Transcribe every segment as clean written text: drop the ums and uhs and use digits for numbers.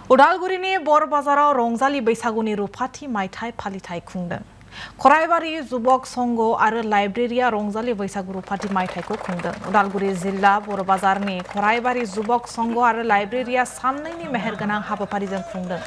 उदालगुरिनि बर बाजाराव रंजालि बैसागुनि रुफाथि मायथाइ फालिथाय खुंदों। खराइबारि जुबक संघ आरो लाइब्रेरिया रंजालि बैसागु रुफाथि मायथाइखौ खुंदों। उदालगुरि जिल्ला बर बाजारनि खराइबारि जुबक संघ आरो लाइब्रेरिया साननैनि मेहेरगोनां हाबाफारिजों खुंदों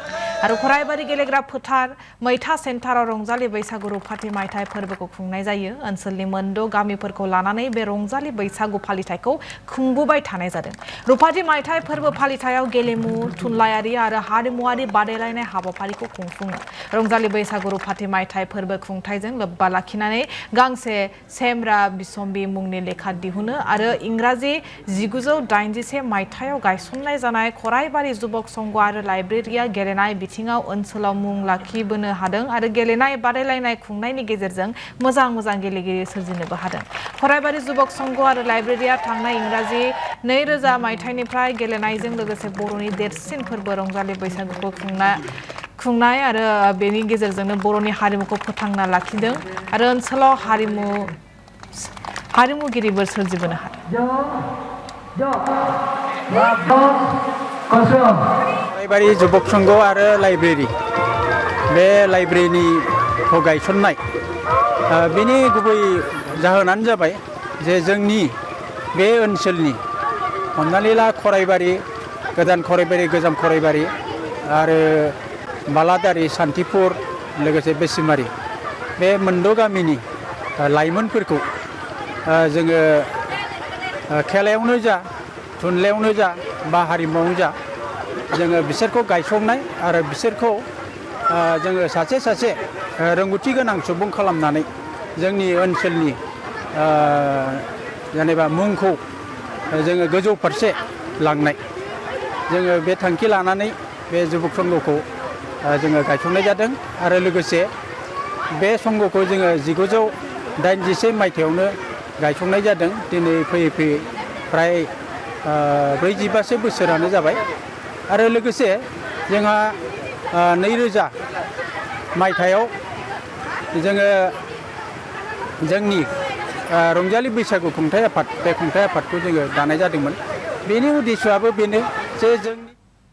आरो खराइबारि गेलेग्रा फोथार मैथा सेन्टाराव रंजालि बैसागु रुफाथि मायथाइ फोरबोखौ खुंनाय जायो। ओनसोलनि मोनद' गामिफोरखौ लानानै बे रंजालि बैसागु फालिथायखौ खुंबोबाय थानाय जादों। रुफाथि मायथाइ फोरबो फालिथायाव गेलेमु, थुनलाइयारि आरो हारिमुआरि बादायलायनाय हाबाफारिखौ खुंफुङो। रंजालि बैसागु रुफाथि मायथाइ फोरबो खुंथायजों लोब्बा लाखिनानै गांसे सेमरा बिसम्बि मुंनि लेखा दिहुनो आरो इंराजि 1981 मायथाइयाव गायसननाय जानाय खराइबारि जुबक संघ आरो लाइब्रेरिया गेलेनाय बिथिङाव ओनसोलाव मुं लाखिबोनो हादों आरो गेलेनाय बादायलायनाय खुंनायनि गेजेरजों मोजां गेलेगिरि सोरजिनोबो हादों। खराइबारि जुबक संघ आरो लाइब्रेरिया थांनाय इंराजि 2000 मायथाइनिफ्राय गेलेनायजों लोगोसे बर'नि देरसिन फोरबो रंजालि बैसागुखौ खुंनाय आरो बेनि गेजेरजोंनो बर'नि हारिमुखौ फोथांना लाखिदों आरो ओनसोलाव हारिमुगिरिबो सोरजिबोनो हादों। खराइबारि जुबक संघ आरो लाइब्रेरि बे लाइब्रेरिखौ गायसननाय बेनि गुबै जाहोनानो जाबाय जे जोंनि बे ओनसोलनि हमनानै ला खराइबारि, गोदान खराइबारि, गोजाम खराइबारि आरो बालादारि, सान्थिपुर लोगोसे बेसिमारि बे मोनद' गामिनि लाइमोनफोरखौ जोङो खेलायावनो जा, थुनलाइयावनो जा बा हारिमुआवनो जा जोङो बिसोरखौ गायसंनाय आरो बिसोरखौ जोङो सासे रोंगौथि गोनां सुबुं खालामनानै जोंनि ओनसोलनि जेनेबा मुंखौ जोङो गोजौ फारसे लांनाय, जोङो बे थांखि लानानै बे जुबक संघखौ जोङो गायसंनाय जादों आरो लोगोसे बे संघखौ जोङो 1981 मायथाइयावनो गायसंनाय जादों। दिनै फैयै फ्राय 45 बोसोरानो जाबाय आरो लोगोसे जोंहा 2000 मायथाइयाव जोङो जोंनि रंजालि बैसागु खुंथाय आफाद, बे खुंथाय आफादखौ जोङो दानाय जादोंमोन। बेनि उद्देश्यआबो बेनो जे जोंनि